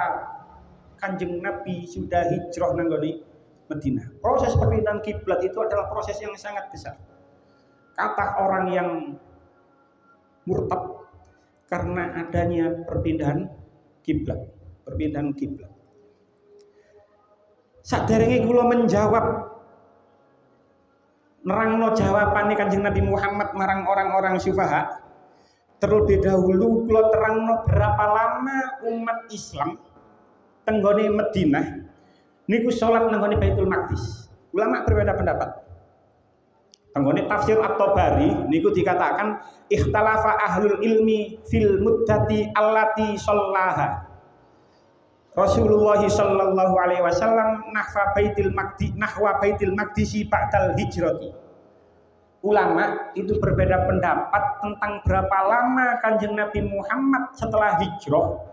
Speaker 2: Kanjeng Nabi sudah hijrah nanggone Madinah. Proses perpindahan kiblat itu adalah proses yang sangat besar. Kata orang yang murtad karena adanya perpindahan kiblat. Saderenge kula menjawab nerangno jawabane Kanjeng Nabi Muhammad marang orang-orang sufaha, terlebih dahulu kula terangno berapa lama umat Islam tenggone Madinah niku salat nenggone Baitul Maqdis. Ulama berbeda pendapat. Tenggone tafsir At-Tabari niku dikatakan ikhtalafa ahlul ilmi fil muddati allati shallaha Rasulullah sallallahu alaihi wasallam nahwa Baitul Maqdisi ba'dal hijrati. Ulama itu berbeda pendapat tentang berapa lama Kanjeng Nabi Muhammad setelah hijrah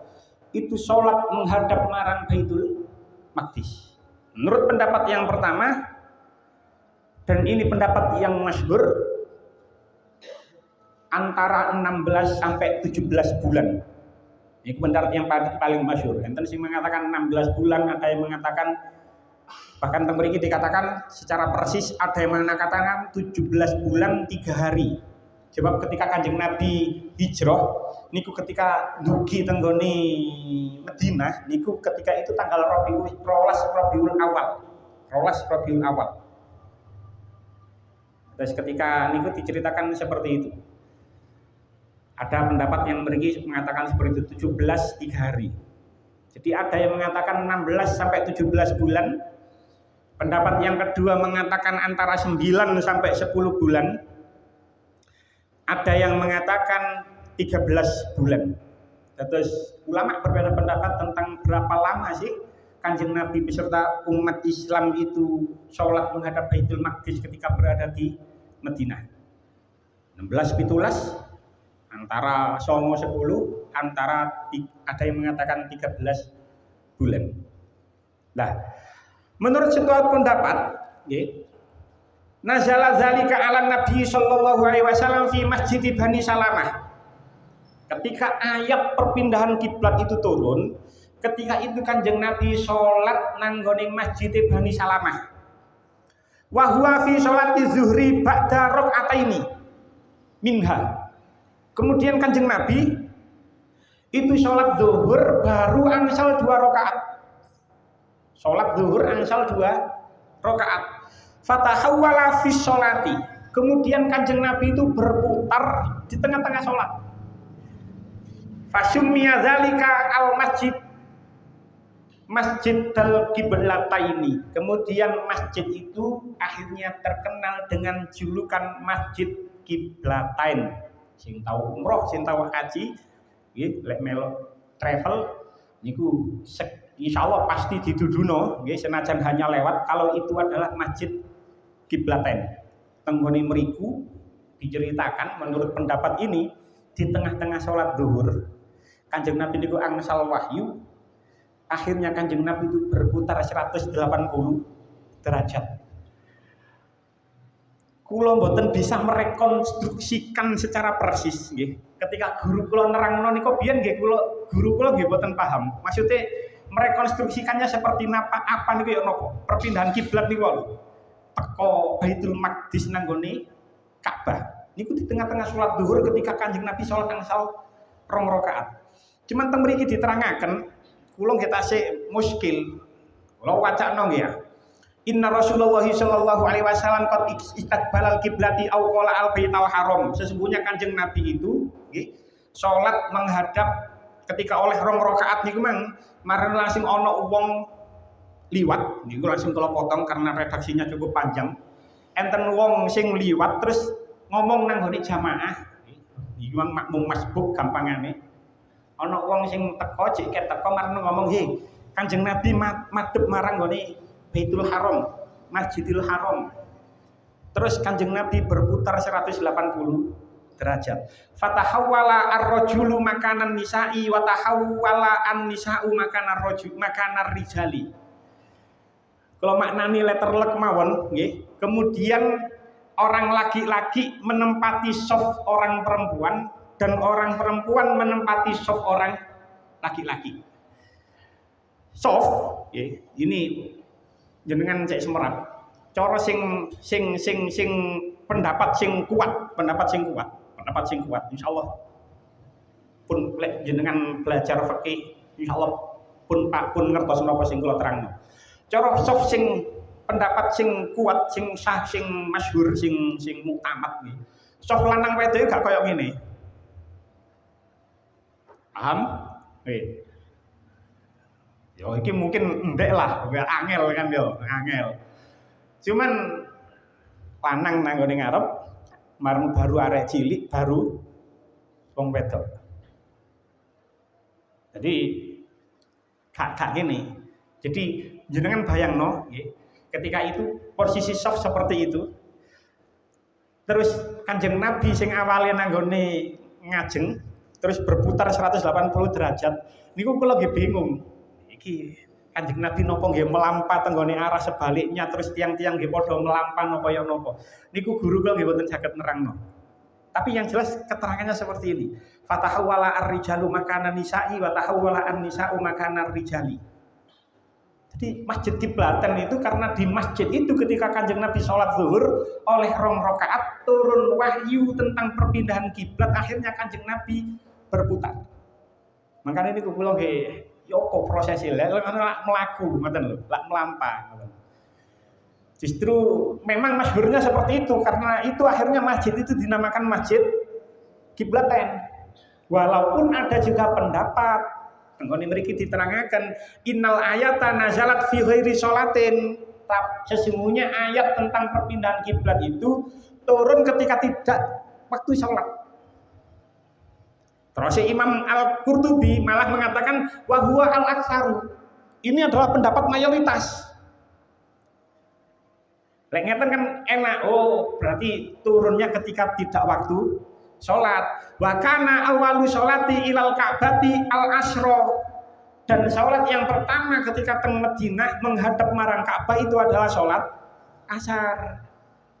Speaker 2: itu sholat menghadap marang Baitul Maqdis. Menurut pendapat yang pertama, dan ini pendapat yang masyhur, antara 16 sampai 17 bulan. Ini pendapat yang paling masyhur. Enten sing mengatakan 16 bulan, ada yang mengatakan bahkan teng mriki dikatakan secara persis, ada yang mengatakan 17 bulan 3 hari. Sebab ketika Kanjeng Nabi hijrah niku ketika dugi tenggone Madinah niku ketika itu tanggal Rabiul Awal. Terus ketika niku diceritakan seperti itu. Ada pendapat yang mengatakan seperti itu 17 3 hari. Jadi ada yang mengatakan 16 sampai 17 bulan. Pendapat yang kedua mengatakan antara 9 sampai 10 bulan. Ada yang mengatakan 13 bulan. Terus ulama berbeda pendapat tentang berapa lama sih Kanjeng Nabi beserta umat Islam itu sholat menghadap Baitul Maqdis ketika berada di Madinah. 16-17, antara 9-10, antara ada yang mengatakan 13 bulan. Nah, menurut sebuah pendapat, nazala zalika ala Nabi sallallahu alaihi wasallam fi Masjid Bani Salamah. Ketika ayat perpindahan kiblat itu turun, ketika itu Kanjeng Nabi sholat nanggone Masjid Bani Salamah. Wa huwa fi sholati zuhri ba'da rakaataini minha. Kemudian Kanjeng Nabi itu sholat zuhur baru angsal 2 rakaat. Sholat zuhur angsal 2 rakaat. Fatahawwala fi sholati. Kemudian Kanjeng Nabi itu berputar di tengah-tengah sholat. Fasummiya dzalika al-masjid Masjidal Qiblataini. Kemudian masjid itu akhirnya terkenal dengan julukan Masjid Qiblatain. Sing tahu umroh, sing tahu haji, nggih, lek melo travel niku insyaallah pasti diduduno, nggih, senajan hanya lewat kalau itu adalah Masjid Qiblatain. Tenggone mriku diceritakan menurut pendapat ini di tengah-tengah sholat zuhur Kanjeng Nabi niku angsal wahyu. Akhirnya Kanjeng Nabi itu berputar 180 derajat. Kula mboten bisa merekonstruksikan secara persis nggih. Ketika guru kula nerangno niku biyen nggih guru kula nggih mboten paham. Maksudnya merekonstruksikannya seperti apa niku ya napa? Perpindahan kiblat niku lho. Teko Baitul Maqdis nanggone Ka'bah. Niku di tengah-tengah salat zuhur ketika Kanjeng Nabi salat angsal 2 rakaat. Cuman teng mriki diterangaken kula nggih tasih muskil. Kula wacana nggih ya. Inna Rasulullah sallallahu alaihi wasallam qad istaqbalal kiblati aw qala al-baitul haram. Sesungguhnya Kanjeng Nabi itu nggih salat menghadap ketika oleh 2 rakaat niku marang langsung ana wong liwat. Niku langsung kula potong karena redaksinya cukup panjang. Enten wong sing liwat terus ngomong nang gone jamaah. Iki makmum masbuk gampangane. Ana wong sing teko jek teko marang ngomong, "He, Kanjeng Nabi madhep marang gone Baitul Haram, Masjidil Haram." Terus Kanjeng Nabi berputar 180 derajat. Fatahawwala ar-rajulu makanan nisa'i wa tahawwala an-nisa'u makanar rijali. Kalau maknani letterlek mawon nggih. Kemudian orang laki-laki menempati soft orang perempuan dan orang perempuan menempati soft orang laki-laki. Soft nggih, ini jenengan cek semerap. Cara sing pendapat sing kuat, insyaallah pun jenengan belajar fikih insyaallah pun ngertos napa sing kula terangno. Cara soft sing pendapat sing kuat, sing sah, sing masyhur, sing muktamad iki. Soft lanang wedok gak koyo ngene. Paham? Nggih. Yo iki mungkin ndek lah, angel kan yo, angel. Cuman lanang nang ngene ngarep marang baru arek cilik, baru wong wedok. Jadi gak gini. Jadi jenengan bayangno nggih, ketika itu posisi soft seperti itu. Terus Kanjeng Nabi sing awale nanggone ngajeng terus berputar 180 derajat. Niku kula nggih bingung. Iki Kanjeng Nabi napa nggih melampa tenggone arah sebaliknya terus tiang-tiang nggih padha melampa napa ya napa. Niku guru kula nggih boten saged nerangno. Tapi yang jelas keterangannya seperti ini. Fatahawala ar-rijalu makanan nisa'i wa tahawala an-nisa'u makanan rijali. Jadi masjid Kiblatan itu karena di masjid itu ketika Kanjeng Nabi sholat zuhur oleh 2 rakaat turun wahyu tentang perpindahan kiblat, akhirnya Kanjeng Nabi berputar. Makanya ini kula nggih yopo prosesi lek mlaku ngoten lho, lak melampah ngoten. Justru memang masyhurnya seperti itu karena itu akhirnya masjid itu dinamakan Masjid Kiblatan. Walaupun ada juga pendapat nggone mriki diterangkan innal ayata nazalat fi ghairi sholatin. Sesungguhnya ayat tentang perpindahan kiblat itu turun ketika tidak waktu sholat. Terus Imam Al-Qurtubi malah mengatakan wa huwa al-aktsaru. Ini adalah pendapat mayoritas. Lek ngeten kan enak, oh berarti turunnya ketika tidak waktu sholat. Wa kana awwalu sholati ilal Ka'bati al-asra. Dan sholat yang pertama ketika teng Madinah menghadap marang Ka'bah itu adalah sholat asar.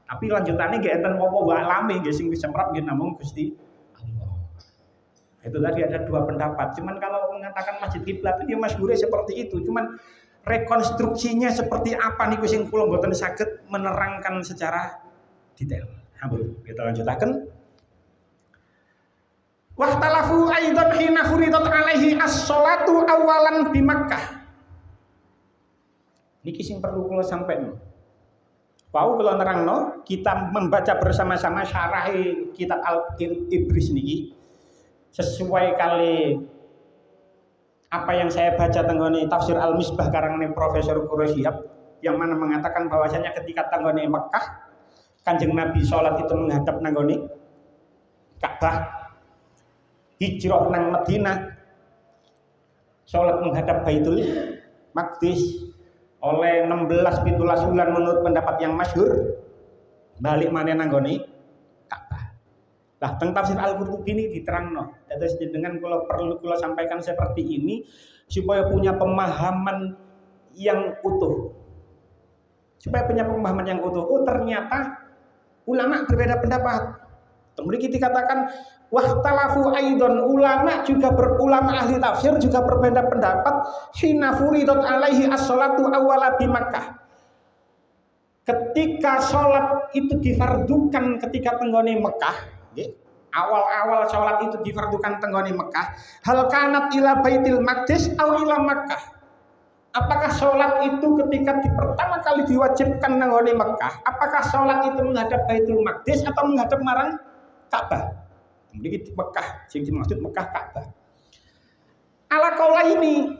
Speaker 2: Tapi lanjutannya nggih enten apa wae alami nggih sing wis semprap nggih namung Gusti Allah. Itu tadi ada 2 pendapat. Cuman kalau mengatakan Masjid Kiblat itu ya masyhur seperti itu. Cuman rekonstruksinya seperti apa niku sing kula mboten saged menerangkan secara detail. Ampun, kita lanjutaken. Wahtalafu aidan hina furidat alaihi as-sholatu awalan di Makkah. Niki sing perlu kula sampeyan. Wau kula nerangno, kita membaca bersama-sama syarah kitab Al-Ibris niki sesuai kali apa yang saya baca tenggone tafsir Al-Misbah karangane Profesor Quraisyhab yang mana mengatakan bahwasanya ketika tenggone Mekah Kanjeng Nabi sholat itu menghadap nanggone Ka'bah. Hijrah nang Madinah sholat menghadap Baitul Maqdis oleh 16-17 bulan menurut pendapat yang masyhur balik maneh nanggone Ka'bah. Lah teng tafsir Al-Qurtubi ini diterangno. Dados dengan perlu kula sampaikan seperti ini supaya punya pemahaman yang utuh. Supaya punya pemahaman yang utuh. Oh ternyata ulama berbeda pendapat. Kemudian dikatakan wahtalafu aidon, ulama ahli tafsir juga berbeda pendapat hina furidat alaihi as-sholatu awwala bi Makkah. Ketika sholat itu difardukan ketika tenggone Mekah, awal-awal sholat itu difardukan tenggone Mekah, hal kanat ila Baitil Maqdis aw ila Makkah. Apakah sholat itu ketika pertama kali diwajibkan tenggone Mekah, apakah sholat itu menghadap Baitul Maqdis atau menghadap marang Ka'bah? Memiliki Mekah, sing dimaksud Mekah Ka'bah. Ala kaula ini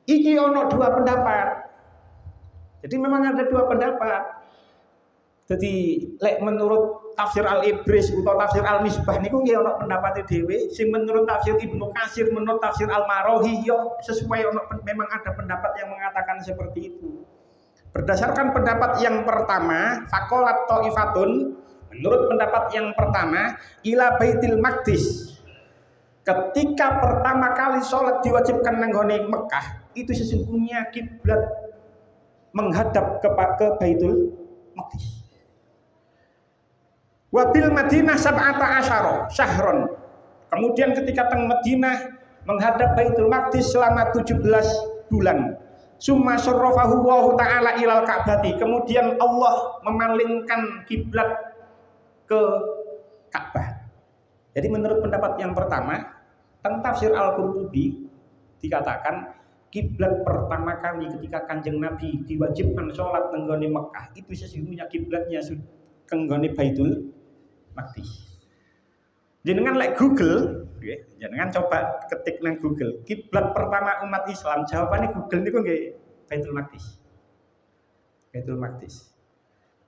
Speaker 2: iki ono 2 pendapat. Jadi memang ada 2 pendapat. Jadi lek menurut tafsir Al-Ibris utawa tafsir Al-Misbah niku nggih ono pendapate dhewe, sing menurut tafsir Ibnu Katsir, menurut tafsir Al-Marawi yo sesuai ono memang ada pendapat yang mengatakan seperti itu. Berdasarkan pendapat yang pertama, faqalat ta'ifatun. Menurut pendapat yang pertama, ila Baitil Maqdis. Ketika pertama kali sholat diwajibkan nanggone Mekah, itu sesungguhnya kiblat menghadap ke Baitul Maqdis. Wabil Madinah sab'ata asyara syahron. Kemudian ketika teng Madinah menghadap Baitul Maqdis selama 17 bulan. Summa sarrafahu wa ta'ala ilal Ka'bati. Kemudian Allah memalingkan kiblat ke Ka'bah. Jadi menurut pendapat yang pertama, teng tafsir Al-Qurtubi dikatakan kiblat pertama kali ketika Kanjeng Nabi diwajibkan sholat tenggone Mekah itu sesungguhnya kiblatnya tenggone Baitul Maqdis. Jenengan like Google, jenengan coba ketik nang Google, kiblat pertama umat Islam, jawabannya Google niku nggih Baitul Maqdis. Baitul Maqdis.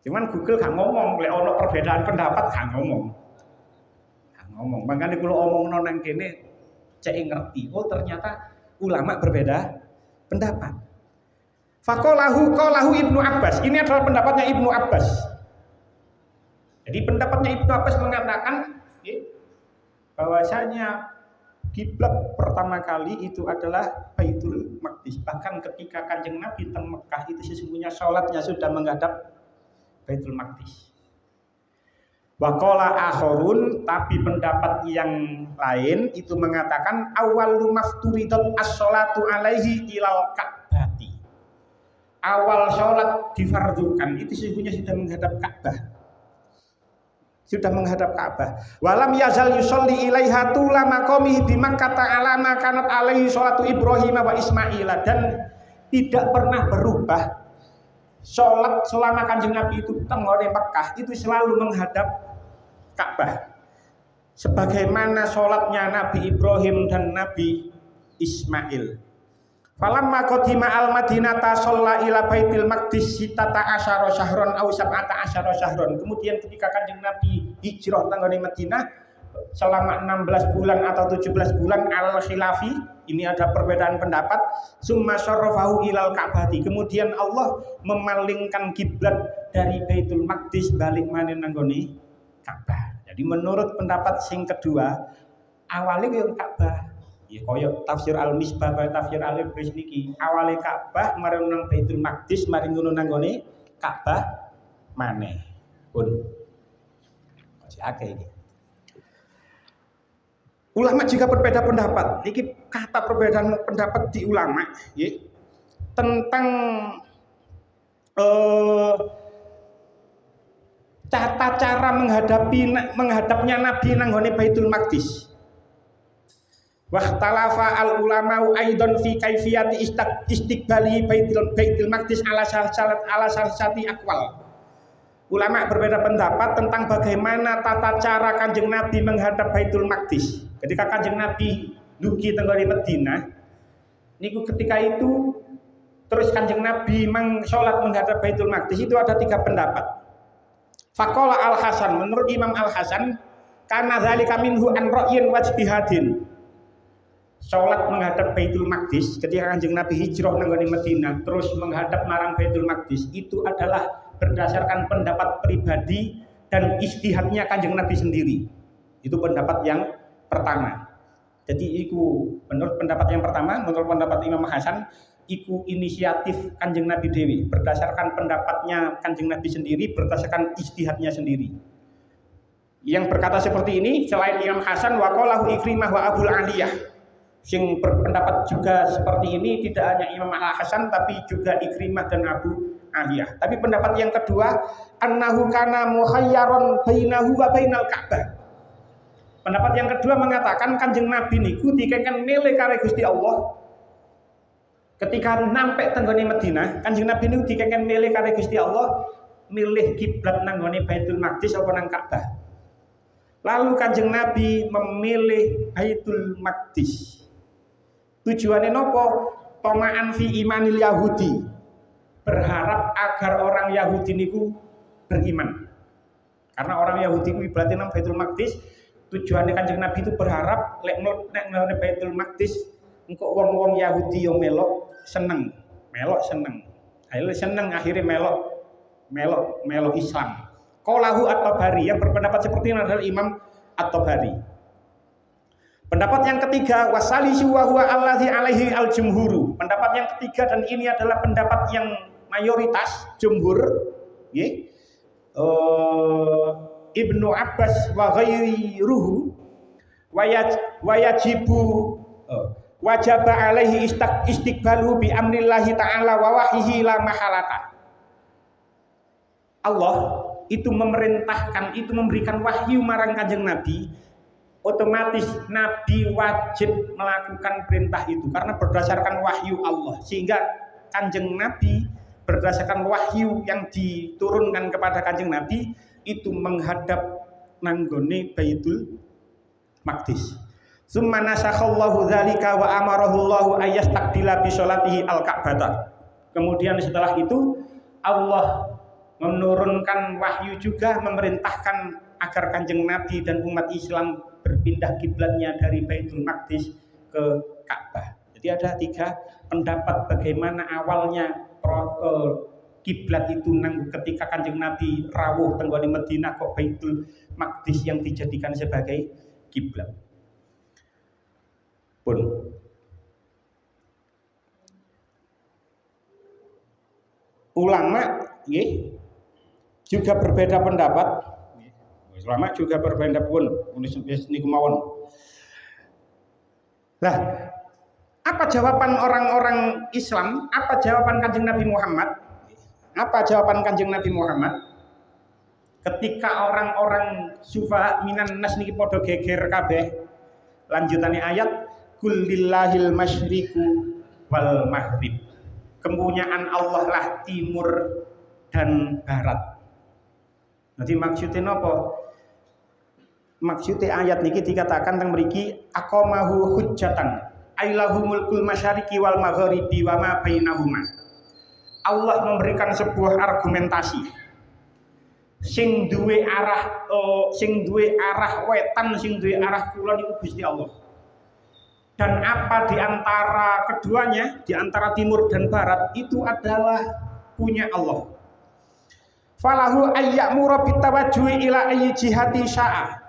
Speaker 2: Cuman Google gak ngomong, lek ono perbedaan pendapat gak ngomong. Gak ngomong. Makanya kalau omongno nang kene cek ngerti, oh ternyata ulama berbeda pendapat. Faqalahu qalahu Ibnu Abbas. Ini adalah pendapatnya Ibnu Abbas. Jadi pendapatnya Ibnu Abbas mengatakan bahwasanya kiblat pertama kali itu adalah Baitul Maqdis. Bahkan ketika Kanjeng Nabi teng Mekah itu sesungguhnya sholatnya sudah menghadap Baitul Maqdis. Waqala akharun, tapi pendapat yang lain itu mengatakan awwalu mafturidat as-sholatu alaihi ilal Ka'bati. Awal sholat difardukan itu sesungguhnya sudah menghadap Ka'bah. Sudah menghadap Ka'bah. Walam yazal yusolli ilaiha tula maqamihi bi Makkah ta'ala ma kanat alaihi sholatu Ibrahim wa Ismaila, dan tidak pernah berubah sholat selama Kanjeng Nabi itu tenggone Mekah itu selalu menghadap Ka'bah. Sebagaimana sholatnya Nabi Ibrahim dan Nabi Ismail. Falamma qadima al-Madinata shalla ila Baitil Maqdis sitata asyara syahron aw sab'ata asyara syahron. Kemudian ketika Kanjeng Nabi hijrah tanggone Madinah selama 16 bulan atau 17 bulan al-khilafi, ini ada perbedaan pendapat. Summa syarrafahu ilal Ka'bati. Kemudian Allah memalingkan kiblat dari Baitul Maqdis balik maneh nanggone Ka'bah. Jadi menurut pendapat sing kedua, awalnya yang Ka'bah. Ya kaya tafsir Al-Misbah, kaya tafsir Al-Ibris niki, awale Ka'bah mari nang Baitul Maqdis, mari ngono nang gone Ka'bah maneh. Pun masih akeh iki. Ulama jika berbeda pendapat, niki kata perbedaan pendapat di ulama nggih tentang tata cara menghadapnya Nabi nang gone Baitul Maqdis. Wahtalafa al ulama aidan fi kaifiyati istiqbali Baitul Maqdis ala salsati aqwal. Ulama berbeda pendapat tentang bagaimana tata cara Kanjeng Nabi menghadap Baitul Maqdis. Ketika Kanjeng Nabi dugi tenggone Madinah, niku ketika itu terus Kanjeng Nabi sholat menghadap Baitul Maqdis itu ada 3 pendapat. Faqala Al-Hasan, menurut Imam Al-Hasan, kana dzalika minhu an ra'yin wajtihadin. Sholat menghadap Baitul Maqdis ketika Kanjeng Nabi hijrah nang Madinah terus menghadap marang Baitul Maqdis itu adalah berdasarkan pendapat pribadi dan ijtihadnya Kanjeng Nabi sendiri. Itu pendapat yang pertama. Jadi itu menurut pendapat yang pertama, menurut pendapat Imam Hasan, itu inisiatif Kanjeng Nabi Dewi berdasarkan pendapatnya Kanjeng Nabi sendiri, berdasarkan ijtihadnya sendiri. Yang berkata seperti ini selain Imam Hasan, waqalahu Ikrimah wa Abul Aliyah. Sing berpendapat juga seperti ini tidak hanya Imam Al-Hasan tapi juga Ikrimah dan Abu Aliyah. Tapi pendapat yang kedua, annahu kana mukhayyaron bainahu wa bainal Ka'bah. Pendapat yang kedua mengatakan Kanjeng Nabi niku dikengken milih karo Gusti Allah. Ketika nampe tenggone Madinah, Kanjeng Nabi niku dikengken milih karo Gusti Allah, milih kiblat nang gone Baitul Maqdis apa nang Ka'bah. Lalu Kanjeng Nabi memilih Baitul Maqdis. Tujuannya nopo? Toma'an fi imanil Yahudi. Berharap agar orang Yahudi niku beriman. Karena orang Yahudi ku berarti nang Baitul Maqdis. Tujuannya Kanjeng Nabi itu berharap lek nang Baitul Maqdis engko wong-wong Yahudi yo melok seneng. Akhirnya seneng akhirnya melok Islam. Qalahu At-Tabari, yang berpendapat seperti ini adalah Imam At-Tabari. Pendapat yang ketiga, wasalisu wa huwa allazi alaihi al-jumhuru. Pendapat yang ketiga dan ini adalah pendapat yang mayoritas jumhur nggih Ibnu Abbas wa ghairuhu wajibu wajib alaihi istiqbalu bi amrillahi ta'ala wa wahyihi la mahalata. Allah itu memerintahkan, itu memberikan wahyu marang Kanjeng Nabi, otomatis Nabi wajib melakukan perintah itu karena berdasarkan wahyu Allah, sehingga Kanjeng Nabi berdasarkan wahyu yang diturunkan kepada Kanjeng Nabi itu menghadap nanggone Baitul Maqdis. Summa nasakhallahu dzalika wa amarahu Allahu ayyastaqbila bi sholatihi al-Ka'bah. Kemudian setelah itu Allah menurunkan wahyu juga memerintahkan agar Kanjeng Nabi dan umat Islam berpindah kiblatnya dari Baitul Maqdis ke Ka'bah. Jadi ada 3 pendapat bagaimana awalnya kiblat itu ketika Kanjeng Nabi rawuh tenggone Madinah kok Baitul Maqdis yang dijadikan sebagai kiblat. Pun ulama juga berbeda pendapat. Ulama juga berbeda pun niku mawon. Lah, apa jawaban orang-orang Islam? Apa jawaban Kanjeng Nabi Muhammad? Apa jawaban Kanjeng Nabi Muhammad? Ketika orang-orang sufa minan nas niki padha geger kabeh. Lanjutannya ayat kullillahil masyriku wal maghrib. Kepunyaan Allah lah timur dan barat. Nanti maksudnya napa? Maksudnya ayat niki dikatakan teng mriki aqamahu hujjatan ailahu mulkul masyariqi wal magharibi wa ma bainahuma. Allah memberikan sebuah argumentasi sing duwe arah wetan, sing duwe arah kulon itu Gusti Allah. Dan apa di antara keduanya, di antara timur dan barat itu adalah punya Allah. Falahu ayyamura bitawajjuhi ila ayyi jihati syaa.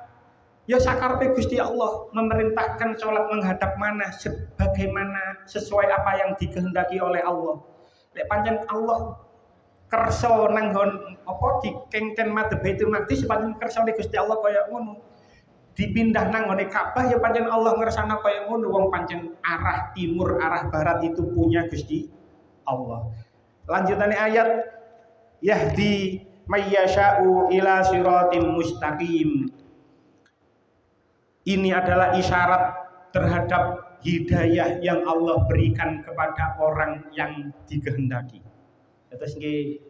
Speaker 2: Ya sakarpe Gusti Allah memerintahkan sholat menghadap mana sebagaimana sesuai apa yang dikehendaki oleh Allah. Lek pancen Allah kersa nanggon apa dikengken madhep Baitul Maqdis pancen kersane Gusti Allah kaya ngono. Dipindah nanggone Ka'bah ya pancen Allah ngersana kaya ngono, wong pancen arah timur arah barat itu punya Gusti Allah. Lanjutannya ayat yahdi mayyasha'u ila siratim mustaqim. Ini adalah isyarat terhadap hidayah yang Allah berikan kepada orang yang dikehendaki. Terus nggih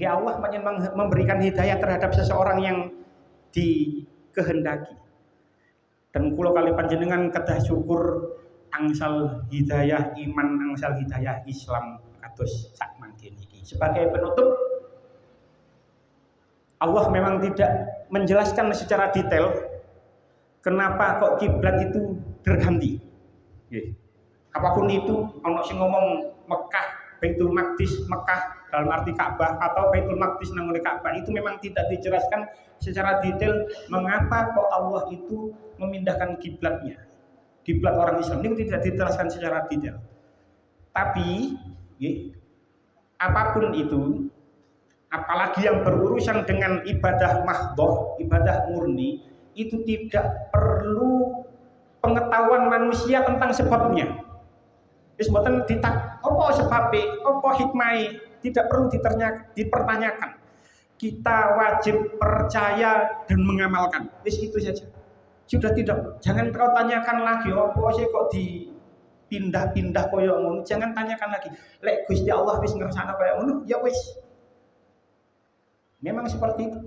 Speaker 2: Allah memberikan hidayah terhadap seseorang yang dikehendaki. Dan kula kali panjenengan kedah syukur angsal hidayah iman, angsal hidayah Islam kados sak mangke niki. Sebagai penutup, Allah memang tidak menjelaskan secara detail kenapa kok kiblat itu berganti. Apapun itu, ono sing ngomong Mekah Baitul Maqdis, Mekah dalam arti Ka'bah atau Baitul Maqdis nanggone Ka'bah, itu memang tidak dijelaskan secara detail mengapa kok Allah itu memindahkan kiblatnya. Kiblat orang Islam ini tidak dijelaskan secara detail. Tapi apapun itu, apalagi yang berurusan dengan ibadah mahdhah, ibadah murni, itu tidak perlu pengetahuan manusia tentang sebabnya. Wis mboten apa sebabe, apa hikmahe, tidak perlu dipertanyakan. Kita wajib percaya dan mengamalkan. Wis itu saja. Sudah tidak, jangan kau tanyakan lagi apa sih kok dipindah-pindah koyo ngono. Jangan tanyakan lagi. Lek Gusti Allah wis ngersana koyo ngono, ya wis. Memang seperti itu.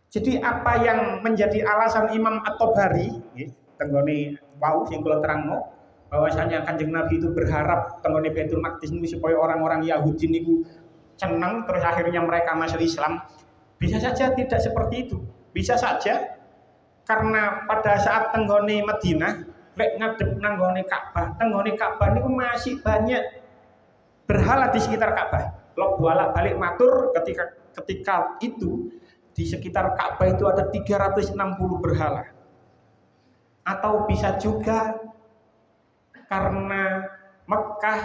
Speaker 2: Jadi apa yang menjadi alasan Imam At-Tabari nggih tenggone wau sing kula terangno bahwasanya Kanjeng Nabi itu berharap tenggone Baitul Maqdis niku supaya orang-orang Yahudi niku senang terus akhirnya mereka masuk Islam. Bisa saja tidak seperti itu. Bisa saja karena pada saat tenggone Madinah lek ngadep nanggone Ka'bah, tenggone Ka'bah niku masih banyak berhala di sekitar Ka'bah. Lok bolak-balik matur ketika itu di sekitar Ka'bah itu ada 360 berhala. Atau bisa juga karena Mekah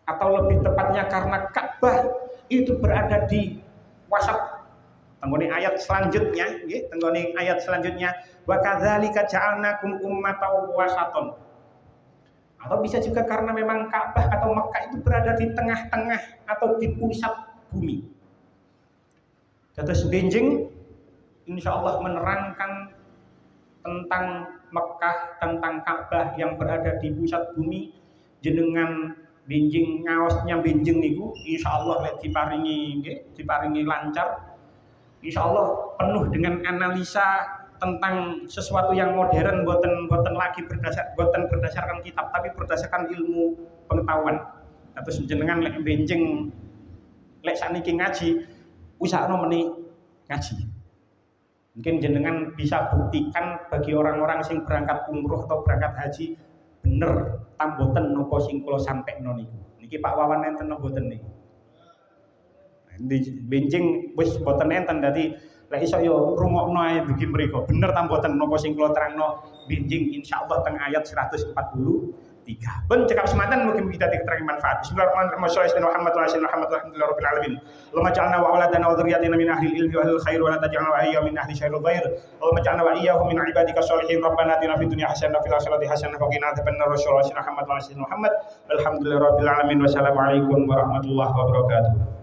Speaker 2: atau lebih tepatnya karena Ka'bah itu berada di wasat. Tenggone ayat selanjutnya, nggih, tenggone ayat selanjutnya, wa kadzalika ja'alnakum ummatan wasaton. Atau bisa juga karena memang Ka'bah atau Mekah itu berada di tengah-tengah atau di pusat bumi. Dados benjing insyaallah menerangkan tentang Mekah, tentang Ka'bah yang berada di pusat bumi. Jenengan benjing ngaosnya benjing niku insyaallah lek diparingi nggih, diparingi lancar. Insyaallah penuh dengan analisa tentang sesuatu yang modern, boten lagi berdasarkan kitab, tapi berdasarkan ilmu pengetahuan. Terus jenengan lek benjing lek sakniki ngaji, usahano meni ngaji. Mungkin jenengan bisa buktikan bagi orang-orang sing berangkat umroh atau berangkat haji bener tamboten napa sing kula sampekno niku. Niki Pak Wawan enten napa boten niki? Di benjing wis boten enten, dadi lek iso yo rungokno ae dugi mriku. Bener ta mboten napa sing kula terangno benjing insyaallah teng ayat 143. Ben cekap semanten mugi-mugi dadi keterangan manfaat. Bismillahirrahmanirrahim. Muhammad wa sallallahu alhamdulillahirabbil alamin. Allahumma ja'alna wa auladana wa dzurriyyatina min ahli ilmi wa ahli khair wa la taj'alna wa iyyahu min ahli syarril ghair. Allahumma ja'alna wa iyyahum min ibadika sholihin. Rabbana atina fid dunya hasanah wa fil akhirati hasanah wa qina adzabannar. Rasulullah Muhammad wa sallallahu alhamdulillahirabbil alamin. Wassalamu alaikum warahmatullahi wabarakatuh.